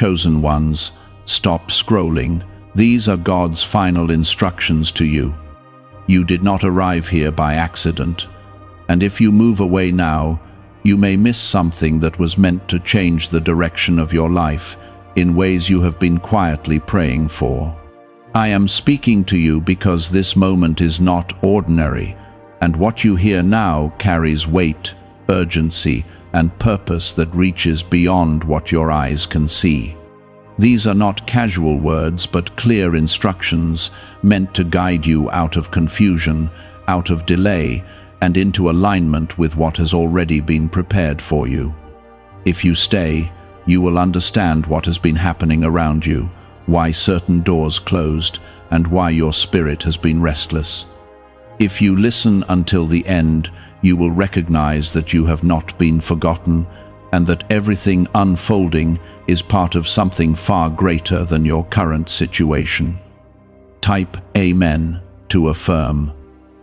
chosen ones, stop scrolling. These are God's final instructions to you. You did not arrive here by accident, and if you move away now, you may miss something that was meant to change the direction of your life in ways you have been quietly praying for. I am speaking to you because this moment is not ordinary, and what you hear now carries weight, urgency, and purpose that reaches beyond what your eyes can see. These are not casual words, but clear instructions meant to guide you out of confusion, out of delay, and into alignment with what has already been prepared for you. If you stay, you will understand what has been happening around you, why certain doors closed, and why your spirit has been restless. If you listen until the end, you will recognize that you have not been forgotten, and that everything unfolding is part of something far greater than your current situation. Type Amen to affirm.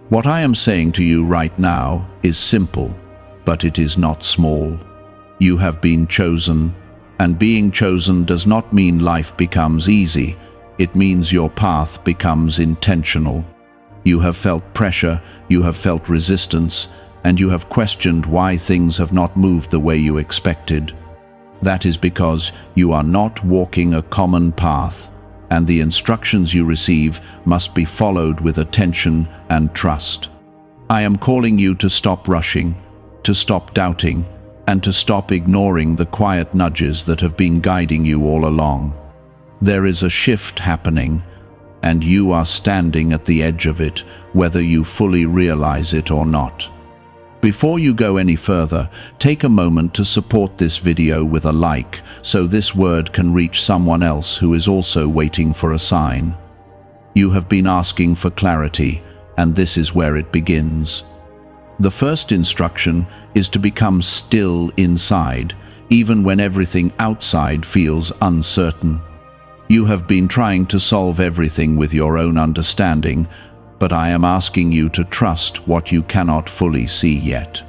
What I am saying to you right now is simple, but it is not small. You have been chosen, and being chosen does not mean life becomes easy. It means your path becomes intentional. You have felt pressure, you have felt resistance, and you have questioned why things have not moved the way you expected. That is because you are not walking a common path, and the instructions you receive must be followed with attention and trust. I am calling you to stop rushing, to stop doubting, and to stop ignoring the quiet nudges that have been guiding you all along. There is a shift happening, and you are standing at the edge of it, whether you fully realize it or not. Before you go any further, take a moment to support this video with a like, so this word can reach someone else who is also waiting for a sign. You have been asking for clarity, and this is where it begins. The first instruction is to become still inside, even when everything outside feels uncertain. You have been trying to solve everything with your own understanding, but I am asking you to trust what you cannot fully see yet.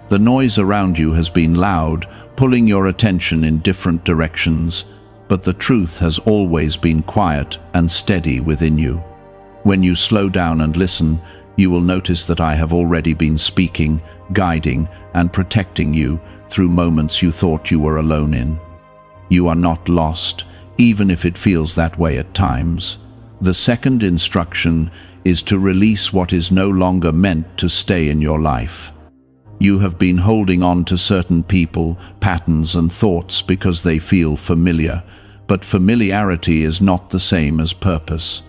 The noise around you has been loud, pulling your attention in different directions, but the truth has always been quiet and steady within you. When you slow down and listen, you will notice that I have already been speaking, guiding, and protecting you through moments you thought you were alone in. You are not lost, even if it feels that way at times. The second instruction is to release what is no longer meant to stay in your life. You have been holding on to certain people, patterns, and thoughts because they feel familiar, but familiarity is not the same as purpose.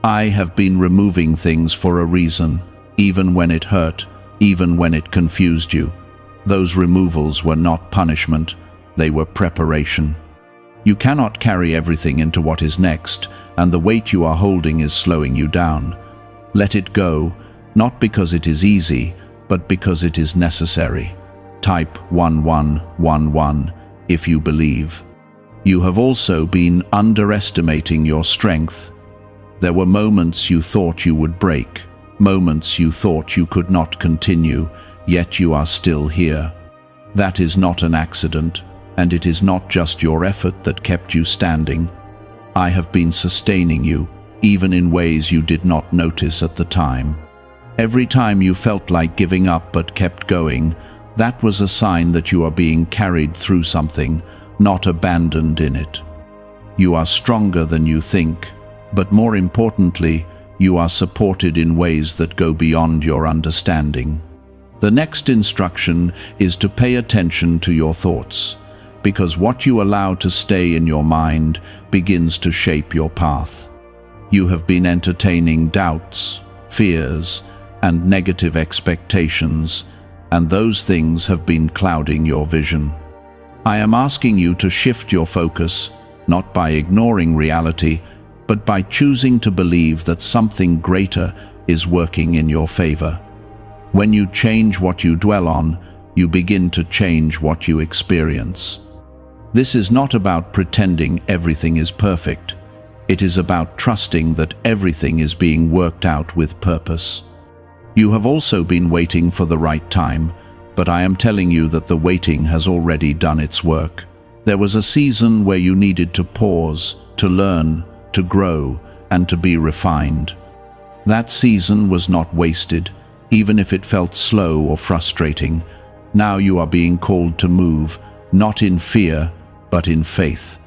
I have been removing things for a reason, even when it hurt, even when it confused you. Those removals were not punishment, they were preparation. You cannot carry everything into what is next, and the weight you are holding is slowing you down. Let it go, not because it is easy, but because it is necessary. Type 1111 if you believe. You have also been underestimating your strength. There were moments you thought you would break, moments you thought you could not continue, yet you are still here. That is not an accident, and it is not just your effort that kept you standing. I have been sustaining you, even in ways you did not notice at the time. Every time you felt like giving up but kept going, that was a sign that you are being carried through something, not abandoned in it. You are stronger than you think, but more importantly, you are supported in ways that go beyond your understanding. The next instruction is to pay attention to your thoughts, because what you allow to stay in your mind begins to shape your path. You have been entertaining doubts, fears, and negative expectations, and those things have been clouding your vision. I am asking you to shift your focus, not by ignoring reality, but by choosing to believe that something greater is working in your favor. When you change what you dwell on, you begin to change what you experience. This is not about pretending everything is perfect. It is about trusting that everything is being worked out with purpose. You have also been waiting for the right time, but I am telling you that the waiting has already done its work. There was a season where you needed to pause, to learn, to grow, and to be refined. That season was not wasted, even if it felt slow or frustrating. Now you are being called to move, not in fear, but in faith.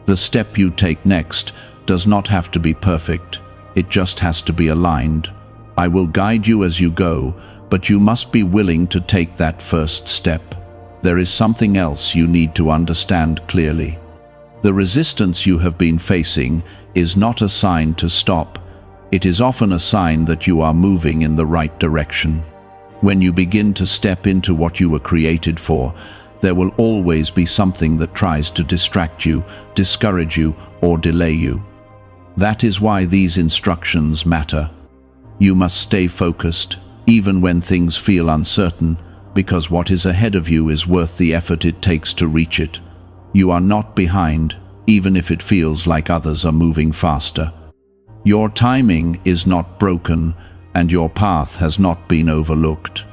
The step you take next does not have to be perfect. It just has to be aligned. I will guide you as you go, but you must be willing to take that first step. There is something else you need to understand clearly. The resistance you have been facing is not a sign to stop. It is often a sign that you are moving in the right direction. When you begin to step into what you were created for, there will always be something that tries to distract you, discourage you, or delay you. That is why these instructions matter. You must stay focused, even when things feel uncertain, because what is ahead of you is worth the effort it takes to reach it. You are not behind, even if it feels like others are moving faster. Your timing is not broken, and your path has not been overlooked.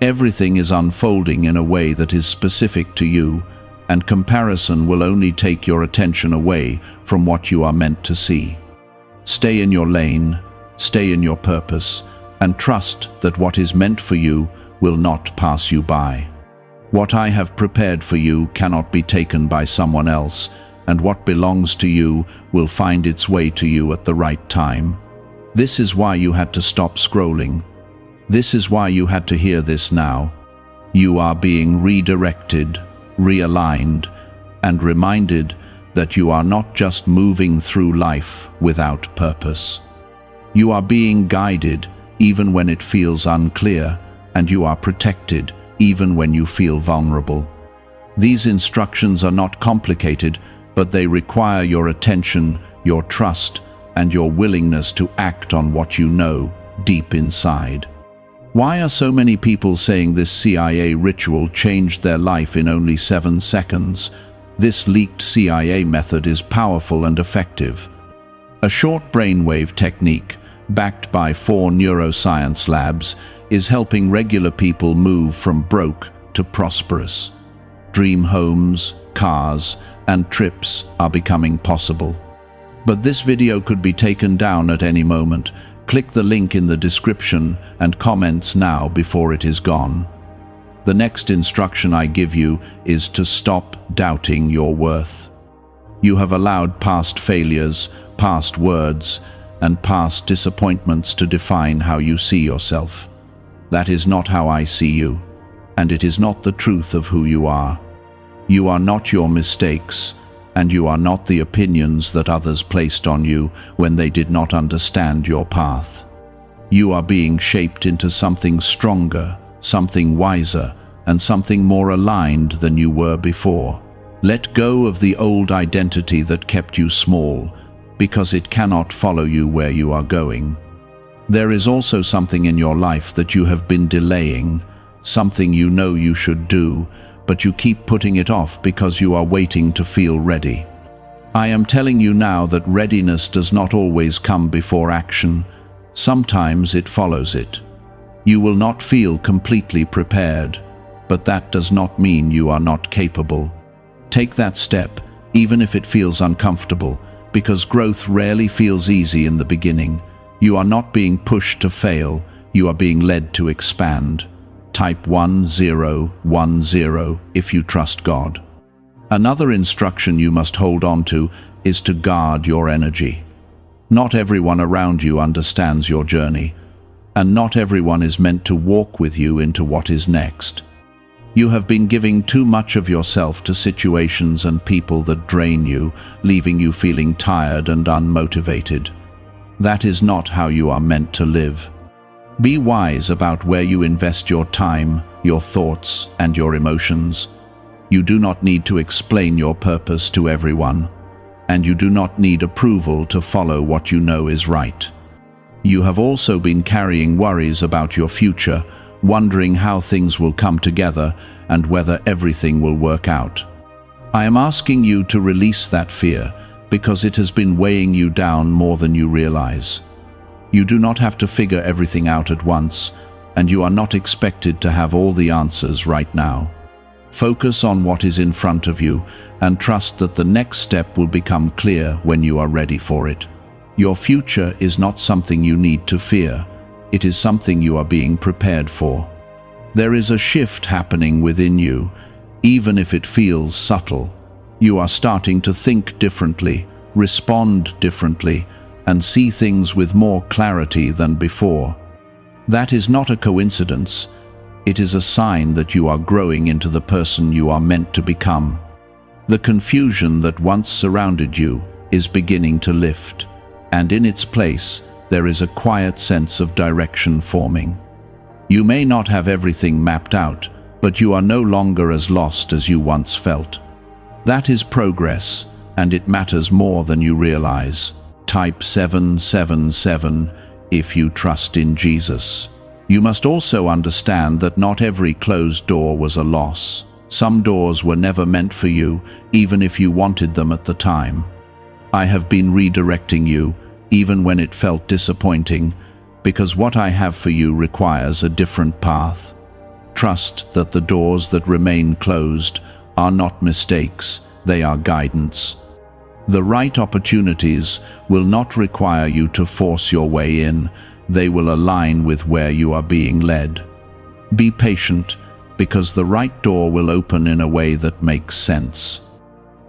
Everything is unfolding in a way that is specific to you, and comparison will only take your attention away from what you are meant to see. Stay in your lane, stay in your purpose, and trust that what is meant for you will not pass you by. What I have prepared for you cannot be taken by someone else, and what belongs to you will find its way to you at the right time. This is why you had to stop scrolling. This is why you had to hear this now. You are being redirected, realigned, and reminded that you are not just moving through life without purpose. You are being guided even when it feels unclear, and you are protected even when you feel vulnerable. These instructions are not complicated, but they require your attention, your trust, and your willingness to act on what you know deep inside. Why are so many people saying this CIA ritual changed their life in only 7 seconds? This leaked CIA method is powerful and effective. A short brainwave technique, backed by 4 neuroscience labs, is helping regular people move from broke to prosperous. Dream homes, cars, and trips are becoming possible. But this video could be taken down at any moment. Click the link in the description and comments now before it is gone. The next instruction I give you is to stop doubting your worth. You have allowed past failures, past words, and past disappointments to define how you see yourself. That is not how I see you, and it is not the truth of who you are. You are not your mistakes, and you are not the opinions that others placed on you when they did not understand your path. You are being shaped into something stronger, something wiser, and something more aligned than you were before. Let go of the old identity that kept you small, because it cannot follow you where you are going. There is also something in your life that you have been delaying, something you know you should do, but you keep putting it off because you are waiting to feel ready. I am telling you now that readiness does not always come before action. Sometimes it follows it. You will not feel completely prepared, but that does not mean you are not capable. Take that step, even if it feels uncomfortable, because growth rarely feels easy in the beginning. You are not being pushed to fail, you are being led to expand. Type 1010 if you trust God. Another instruction you must hold on to is to guard your energy. Not everyone around you understands your journey, and not everyone is meant to walk with you into what is next. You have been giving too much of yourself to situations and people that drain you, leaving you feeling tired and unmotivated. That is not how you are meant to live. Be wise about where you invest your time, your thoughts, and your emotions. You do not need to explain your purpose to everyone, and you do not need approval to follow what you know is right. You have also been carrying worries about your future, wondering how things will come together and whether everything will work out. I am asking you to release that fear, because it has been weighing you down more than you realize. You do not have to figure everything out at once, and you are not expected to have all the answers right now. Focus on what is in front of you and trust that the next step will become clear when you are ready for it. Your future is not something you need to fear. It is something you are being prepared for. There is a shift happening within you, even if it feels subtle. You are starting to think differently, respond differently, and see things with more clarity than before. That is not a coincidence. It is a sign that you are growing into the person you are meant to become. The confusion that once surrounded you is beginning to lift, and in its place, there is a quiet sense of direction forming. You may not have everything mapped out, but you are no longer as lost as you once felt. That is progress, and it matters more than you realize. Type 777 if you trust in Jesus. You must also understand that not every closed door was a loss. Some doors were never meant for you, even if you wanted them at the time. I have been redirecting you, even when it felt disappointing, because what I have for you requires a different path. Trust that the doors that remain closed are not mistakes, they are guidance. The right opportunities will not require you to force your way in, they will align with where you are being led. Be patient, because the right door will open in a way that makes sense.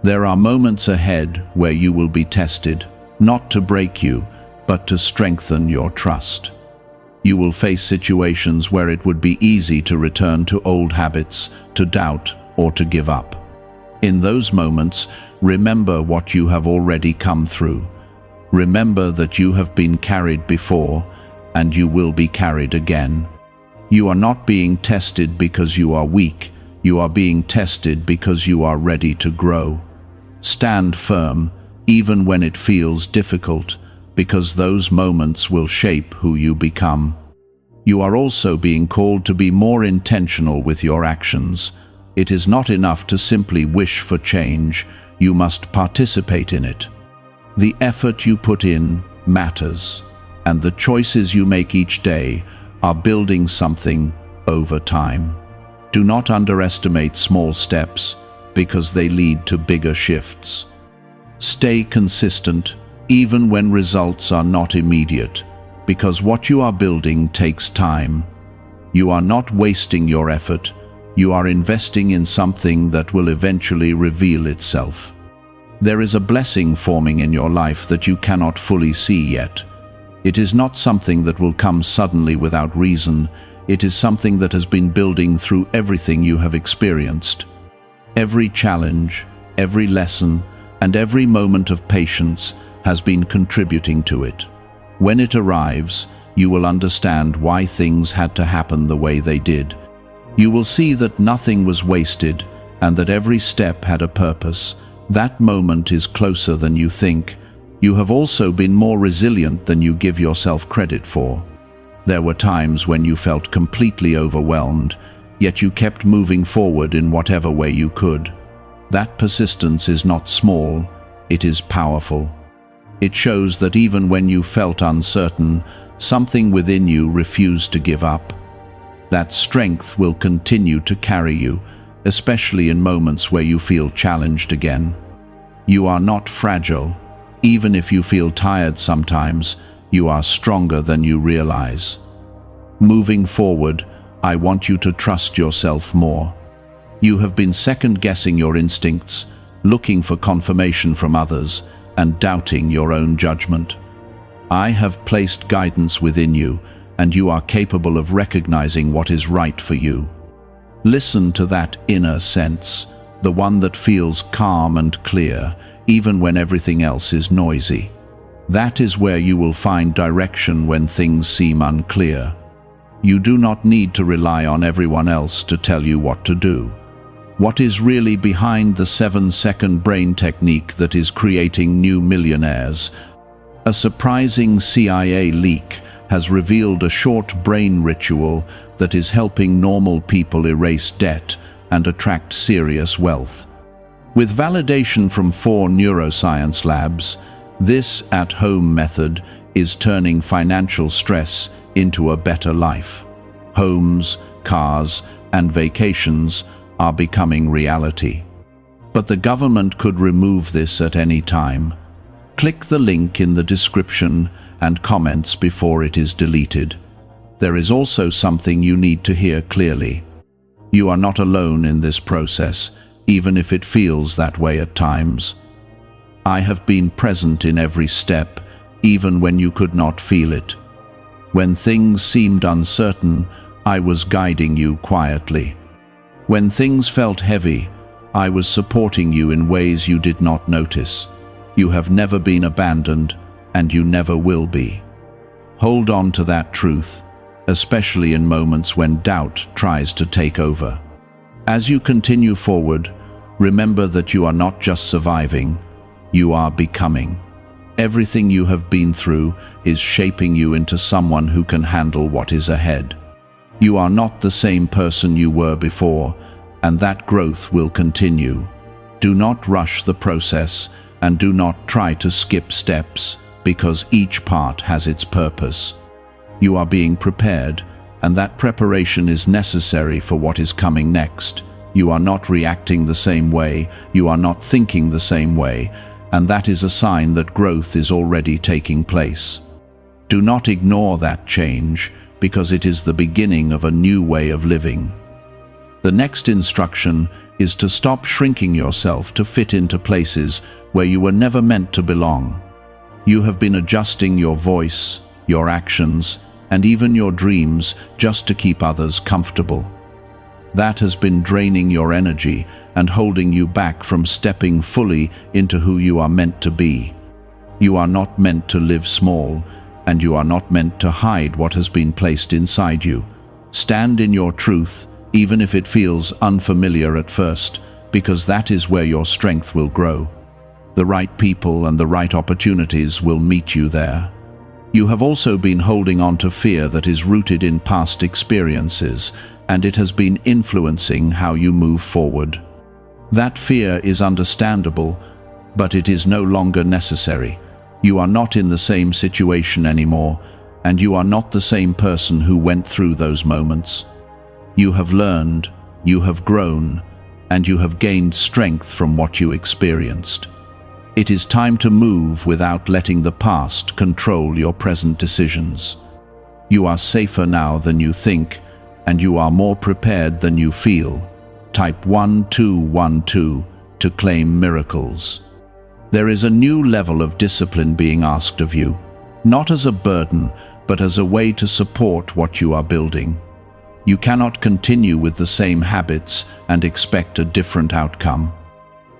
There are moments ahead where you will be tested, not to break you, but to strengthen your trust. You will face situations where it would be easy to return to old habits, to doubt, or to give up. In those moments, remember what you have already come through. Remember that you have been carried before, and you will be carried again. You are not being tested because you are weak, you are being tested because you are ready to grow. Stand firm, even when it feels difficult, because those moments will shape who you become. You are also being called to be more intentional with your actions. It is not enough to simply wish for change, you must participate in it. The effort you put in matters, and the choices you make each day are building something over time. Do not underestimate small steps, because they lead to bigger shifts. Stay consistent, even when results are not immediate, because what you are building takes time. You are not wasting your effort, you are investing in something that will eventually reveal itself. There is a blessing forming in your life that you cannot fully see yet. It is not something that will come suddenly without reason, it is something that has been building through everything you have experienced. Every challenge, every lesson, and every moment of patience has been contributing to it. When it arrives, you will understand why things had to happen the way they did. You will see that nothing was wasted and that every step had a purpose. That moment is closer than you think. You have also been more resilient than you give yourself credit for. There were times when you felt completely overwhelmed, yet you kept moving forward in whatever way you could. That persistence is not small, it is powerful. It shows that even when you felt uncertain, something within you refused to give up. That strength will continue to carry you, especially in moments where you feel challenged again. You are not fragile. Even if you feel tired sometimes, you are stronger than you realize. Moving forward, I want you to trust yourself more. You have been second-guessing your instincts, looking for confirmation from others, and doubting your own judgment. I have placed guidance within you, and you are capable of recognizing what is right for you. Listen to that inner sense, the one that feels calm and clear, even when everything else is noisy. That is where you will find direction when things seem unclear. You do not need to rely on everyone else to tell you what to do. What is really behind the 7-second brain technique that is creating new millionaires? A surprising CIA leak has revealed a short brain ritual that is helping normal people erase debt and attract serious wealth. With validation from 4 neuroscience labs, this at-home method is turning financial stress into a better life. Homes, cars, and vacations are becoming reality. But the government could remove this at any time. Click the link in the description and comments before it is deleted. There is also something you need to hear clearly. You are not alone in this process, even if it feels that way at times. I have been present in every step, even when you could not feel it. When things seemed uncertain, I was guiding you quietly. When things felt heavy, I was supporting you in ways you did not notice. You have never been abandoned, and you never will be. Hold on to that truth, especially in moments when doubt tries to take over. As you continue forward, remember that you are not just surviving, you are becoming. Everything you have been through is shaping you into someone who can handle what is ahead. You are not the same person you were before, and that growth will continue. Do not rush the process, and do not try to skip steps, because each part has its purpose. You are being prepared, and that preparation is necessary for what is coming next. You are not reacting the same way, you are not thinking the same way, and that is a sign that growth is already taking place. Do not ignore that change, because it is the beginning of a new way of living. The next instruction is to stop shrinking yourself to fit into places where you were never meant to belong. You have been adjusting your voice, your actions, and even your dreams just to keep others comfortable. That has been draining your energy and holding you back from stepping fully into who you are meant to be. You are not meant to live small, and you are not meant to hide what has been placed inside you. Stand in your truth, even if it feels unfamiliar at first, because that is where your strength will grow. The right people and the right opportunities will meet you there. You have also been holding on to fear that is rooted in past experiences, and it has been influencing how you move forward. That fear is understandable, but it is no longer necessary. You are not in the same situation anymore, and you are not the same person who went through those moments. You have learned, you have grown, and you have gained strength from what you experienced. It is time to move without letting the past control your present decisions. You are safer now than you think, and you are more prepared than you feel. Type 1212 to claim miracles. There is a new level of discipline being asked of you, not as a burden, but as a way to support what you are building. You cannot continue with the same habits and expect a different outcome.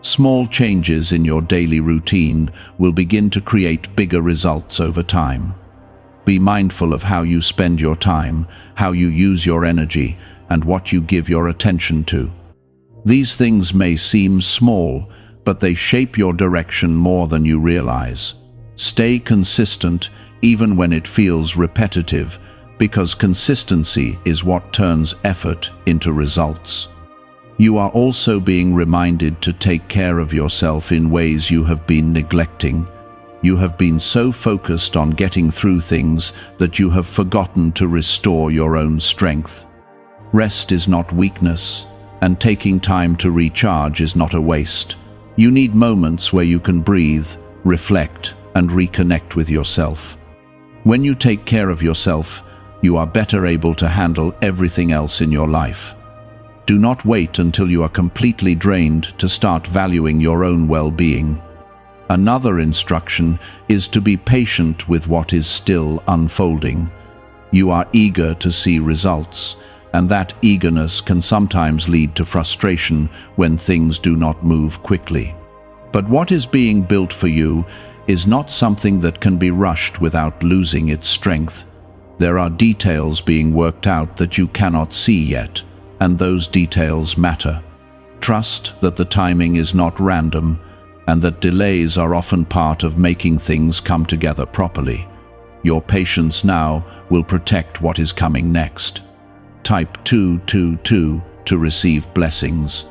Small changes in your daily routine will begin to create bigger results over time. Be mindful of how you spend your time, how you use your energy, and what you give your attention to. These things may seem small, but they shape your direction more than you realize. Stay consistent even when it feels repetitive, because consistency is what turns effort into results. You are also being reminded to take care of yourself in ways you have been neglecting. You have been so focused on getting through things that you have forgotten to restore your own strength. Rest is not weakness, and taking time to recharge is not a waste. You need moments where you can breathe, reflect, and reconnect with yourself. When you take care of yourself, you are better able to handle everything else in your life. Do not wait until you are completely drained to start valuing your own well-being. Another instruction is to be patient with what is still unfolding. You are eager to see results, and that eagerness can sometimes lead to frustration when things do not move quickly. But what is being built for you is not something that can be rushed without losing its strength. There are details being worked out that you cannot see yet, and those details matter. Trust that the timing is not random, and that delays are often part of making things come together properly. Your patience now will protect what is coming next. Type 222 to receive blessings.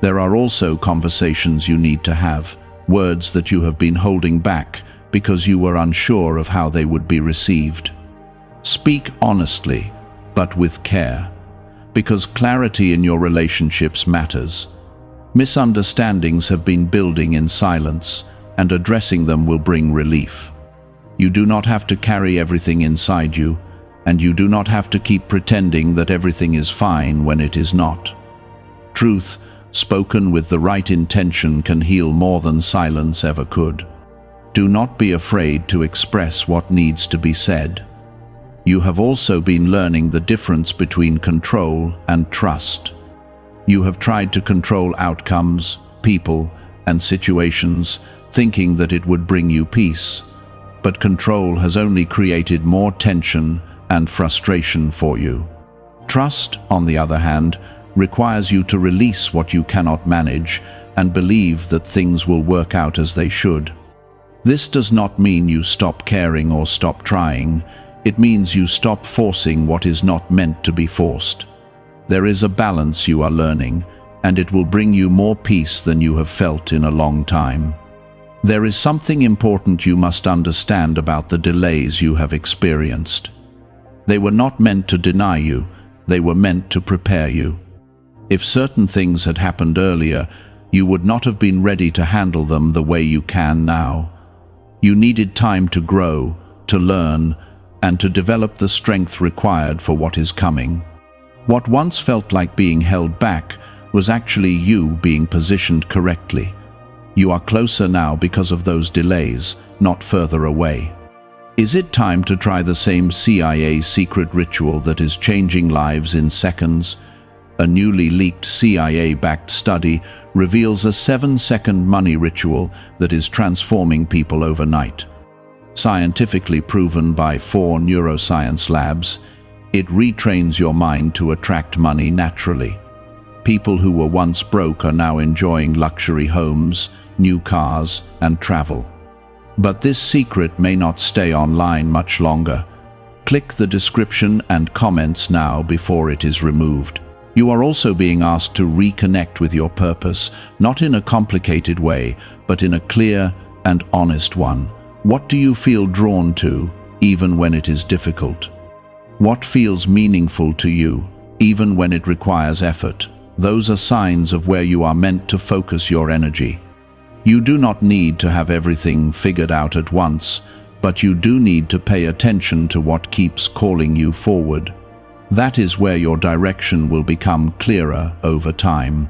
There are also conversations you need to have, words that you have been holding back because you were unsure of how they would be received. Speak honestly, but with care. Because clarity in your relationships matters. Misunderstandings have been building in silence, and addressing them will bring relief. You do not have to carry everything inside you, and you do not have to keep pretending that everything is fine when it is not. Truth, spoken with the right intention, can heal more than silence ever could. Do not be afraid to express what needs to be said. You have also been learning the difference between control and trust. You have tried to control outcomes, people, and situations, thinking that it would bring you peace. But control has only created more tension and frustration for you. Trust, on the other hand, requires you to release what you cannot manage and believe that things will work out as they should. This does not mean you stop caring or stop trying. It means you stop forcing what is not meant to be forced. There is a balance you are learning, and it will bring you more peace than you have felt in a long time. There is something important you must understand about the delays you have experienced. They were not meant to deny you, they were meant to prepare you. If certain things had happened earlier, you would not have been ready to handle them the way you can now. You needed time to grow, to learn, and to develop the strength required for what is coming. What once felt like being held back was actually you being positioned correctly. You are closer now because of those delays, not further away. Is it time to try the same CIA secret ritual that is changing lives in seconds? A newly leaked CIA-backed study reveals a 7-second money ritual that is transforming people overnight. Scientifically proven by 4 neuroscience labs, it retrains your mind to attract money naturally. People who were once broke are now enjoying luxury homes, new cars, and travel. But this secret may not stay online much longer. Click the description and comments now before it is removed. You are also being asked to reconnect with your purpose, not in a complicated way, but in a clear and honest one. What do you feel drawn to, even when it is difficult? What feels meaningful to you, even when it requires effort? Those are signs of where you are meant to focus your energy. You do not need to have everything figured out at once, but you do need to pay attention to what keeps calling you forward. That is where your direction will become clearer over time.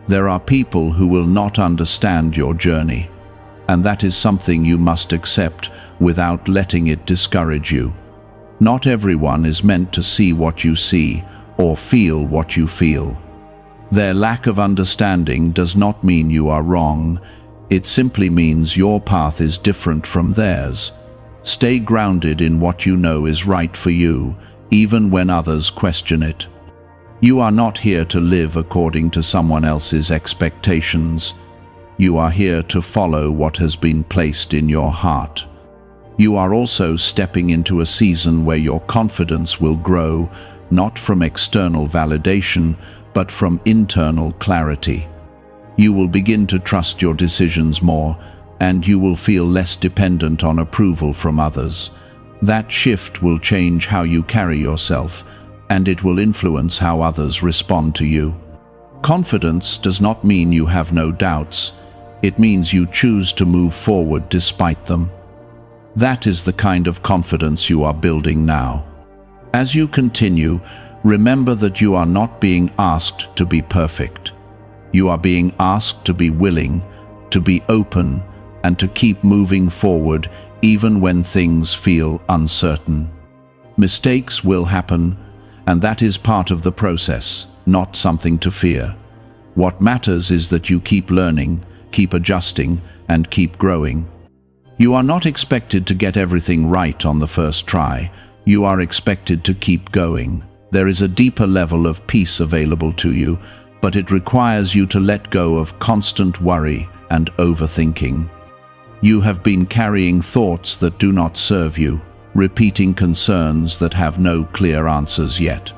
There are people who will not understand your journey, and that is something you must accept without letting it discourage you. Not everyone is meant to see what you see or feel what you feel. Their lack of understanding does not mean you are wrong. It simply means your path is different from theirs. Stay grounded in what you know is right for you, even when others question it. You are not here to live according to someone else's expectations. You are here to follow what has been placed in your heart. You are also stepping into a season where your confidence will grow, not from external validation, but from internal clarity. You will begin to trust your decisions more, and you will feel less dependent on approval from others. That shift will change how you carry yourself, and it will influence how others respond to you. Confidence does not mean you have no doubts. It means you choose to move forward despite them. That is the kind of confidence you are building now. As you continue, remember that you are not being asked to be perfect. You are being asked to be willing, to be open, and to keep moving forward even when things feel uncertain. Mistakes will happen, and that is part of the process, not something to fear. What matters is that you keep learning, keep adjusting, and keep growing. You are not expected to get everything right on the first try. You are expected to keep going. There is a deeper level of peace available to you, but it requires you to let go of constant worry and overthinking. You have been carrying thoughts that do not serve you, repeating concerns that have no clear answers yet.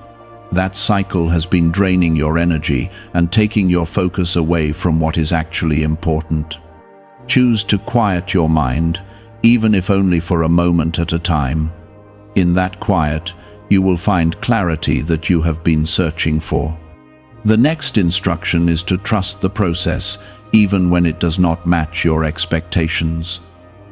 That cycle has been draining your energy and taking your focus away from what is actually important. Choose to quiet your mind, even if only for a moment at a time. In that quiet, you will find clarity that you have been searching for. The next instruction is to trust the process, even when it does not match your expectations.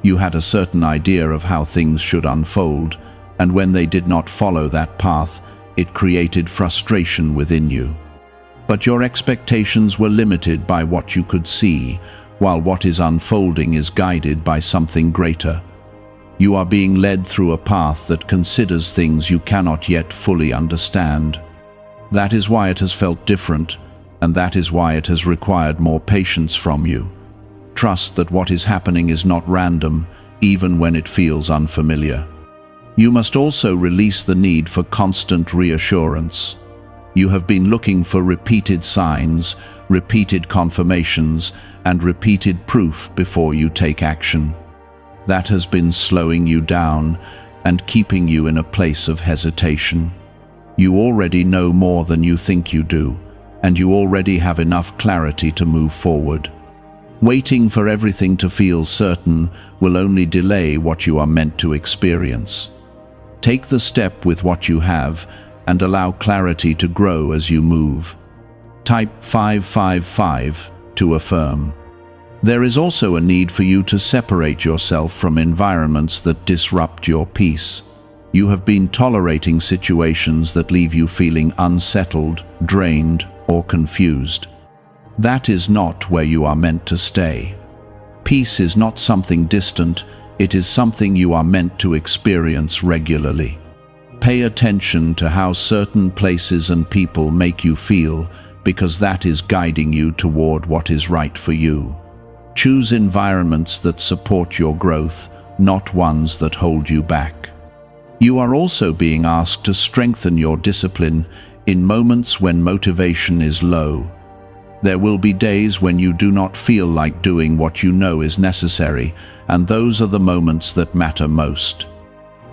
You had a certain idea of how things should unfold, and when they did not follow that path, it created frustration within you. But your expectations were limited by what you could see, while what is unfolding is guided by something greater. You are being led through a path that considers things you cannot yet fully understand. That is why it has felt different, and that is why it has required more patience from you. Trust that what is happening is not random, even when it feels unfamiliar. You must also release the need for constant reassurance. You have been looking for repeated signs, repeated confirmations, and repeated proof before you take action. That has been slowing you down and keeping you in a place of hesitation. You already know more than you think you do, and you already have enough clarity to move forward. Waiting for everything to feel certain will only delay what you are meant to experience. Take the step with what you have and allow clarity to grow as you move. Type 555 to affirm. There is also a need for you to separate yourself from environments that disrupt your peace. You have been tolerating situations that leave you feeling unsettled, drained, or confused. That is not where you are meant to stay. Peace is not something distant, it is something you are meant to experience regularly. Pay attention to how certain places and people make you feel, because that is guiding you toward what is right for you. Choose environments that support your growth, not ones that hold you back. You are also being asked to strengthen your discipline in moments when motivation is low. There will be days when you do not feel like doing what you know is necessary, and those are the moments that matter most.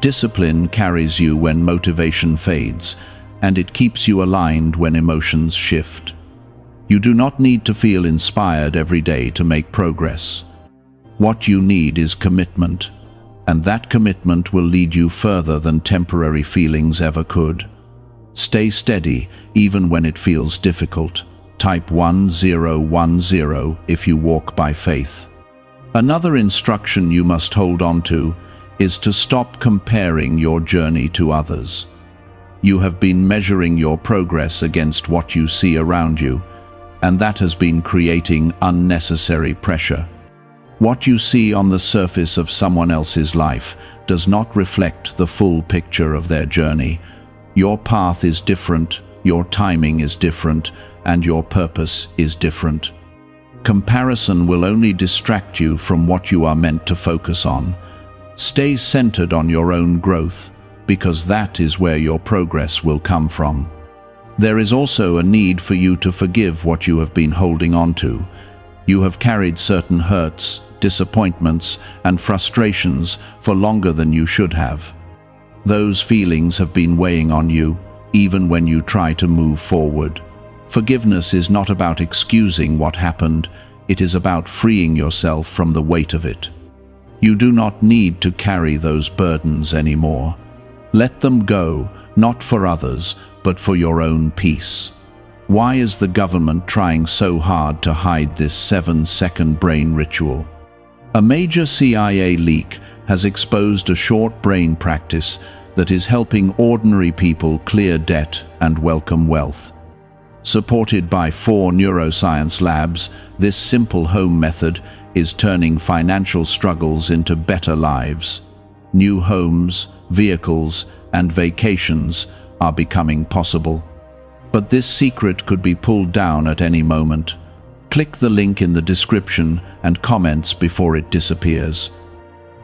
Discipline carries you when motivation fades, and it keeps you aligned when emotions shift. You do not need to feel inspired every day to make progress. What you need is commitment, and that commitment will lead you further than temporary feelings ever could. Stay steady, even when it feels difficult. Type 1010 if you walk by faith. Another instruction you must hold on to is to stop comparing your journey to others. You have been measuring your progress against what you see around you, and that has been creating unnecessary pressure. What you see on the surface of someone else's life does not reflect the full picture of their journey. Your path is different, your timing is different, and your purpose is different. Comparison will only distract you from what you are meant to focus on. Stay centered on your own growth, because that is where your progress will come from. There is also a need for you to forgive what you have been holding on to. You have carried certain hurts, disappointments, and frustrations for longer than you should have. Those feelings have been weighing on you, even when you try to move forward. Forgiveness is not about excusing what happened, it is about freeing yourself from the weight of it. You do not need to carry those burdens anymore. Let them go, not for others, but for your own peace. Why is the government trying so hard to hide this 7-second brain ritual? A major CIA leak has exposed a short brain practice that is helping ordinary people clear debt and welcome wealth. Supported by 4 neuroscience labs, this simple home method is turning financial struggles into better lives. New homes, vehicles, and vacations are becoming possible. But this secret could be pulled down at any moment. Click the link in the description and comments before it disappears.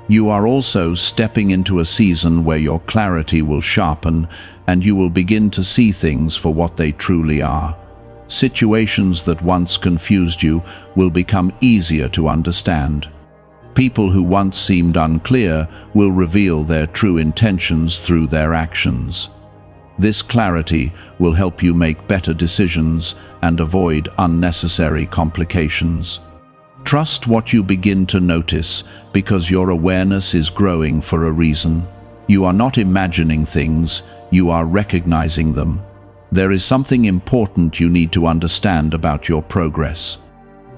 You are also stepping into a season where your clarity will sharpen and you will begin to see things for what they truly are. Situations that once confused you will become easier to understand. People who once seemed unclear will reveal their true intentions through their actions. This clarity will help you make better decisions and avoid unnecessary complications. Trust what you begin to notice, because your awareness is growing for a reason. You are not imagining things, you are recognizing them. There is something important you need to understand about your progress.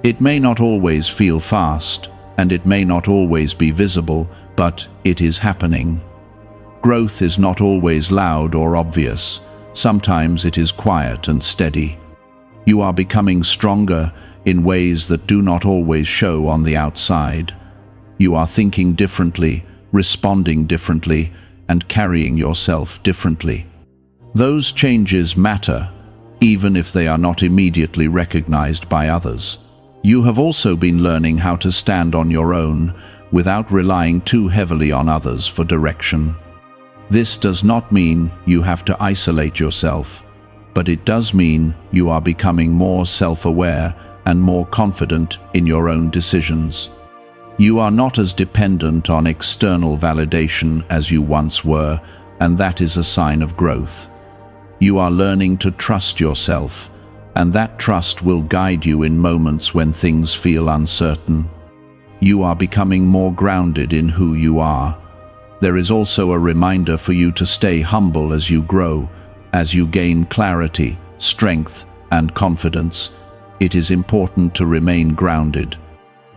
It may not always feel fast, and it may not always be visible, but it is happening. Growth is not always loud or obvious. Sometimes it is quiet and steady. You are becoming stronger in ways that do not always show on the outside. You are thinking differently, responding differently, and carrying yourself differently. Those changes matter, even if they are not immediately recognized by others. You have also been learning how to stand on your own without relying too heavily on others for direction. This does not mean you have to isolate yourself, but it does mean you are becoming more self-aware and more confident in your own decisions. You are not as dependent on external validation as you once were, and that is a sign of growth. You are learning to trust yourself, and that trust will guide you in moments when things feel uncertain. You are becoming more grounded in who you are. There is also a reminder for you to stay humble as you grow, as you gain clarity, strength, and confidence. It is important to remain grounded.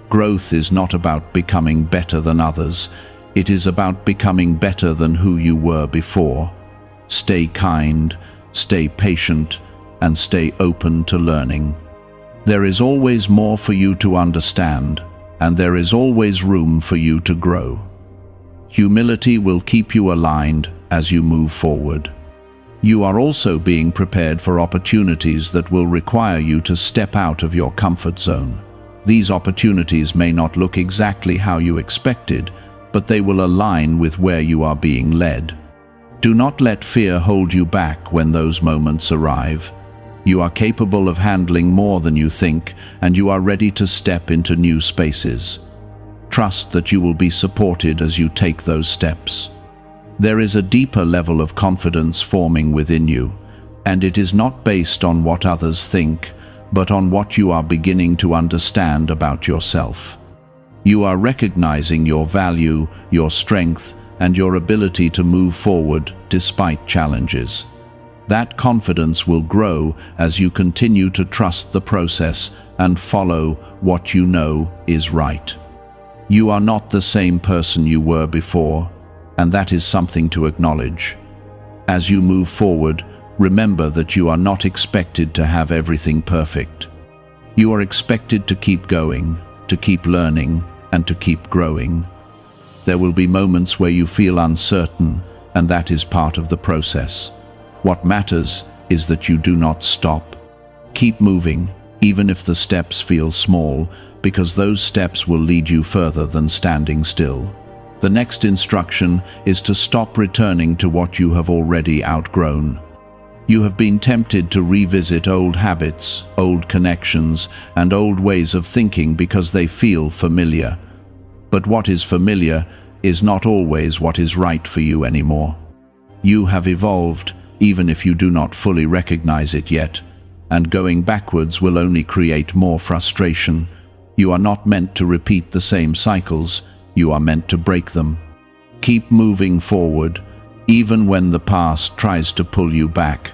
Growth is not about becoming better than others. It is about becoming better than who you were before. Stay kind, stay patient, and stay open to learning. There is always more for you to understand, and there is always room for you to grow. Humility will keep you aligned as you move forward. You are also being prepared for opportunities that will require you to step out of your comfort zone. These opportunities may not look exactly how you expected, but they will align with where you are being led. Do not let fear hold you back when those moments arrive. You are capable of handling more than you think, and you are ready to step into new spaces. Trust that you will be supported as you take those steps. There is a deeper level of confidence forming within you, and it is not based on what others think, but on what you are beginning to understand about yourself. You are recognizing your value, your strength, and your ability to move forward despite challenges. That confidence will grow as you continue to trust the process and follow what you know is right. You are not the same person you were before, and that is something to acknowledge. As you move forward, remember that you are not expected to have everything perfect. You are expected to keep going, to keep learning, and to keep growing. There will be moments where you feel uncertain, and that is part of the process. What matters is that you do not stop. Keep moving, even if the steps feel small, because those steps will lead you further than standing still. The next instruction is to stop returning to what you have already outgrown. You have been tempted to revisit old habits, old connections, and old ways of thinking because they feel familiar. But what is familiar is not always what is right for you anymore. You have evolved, even if you do not fully recognize it yet, and going backwards will only create more frustration. You are not meant to repeat the same cycles, you are meant to break them. Keep moving forward, even when the past tries to pull you back.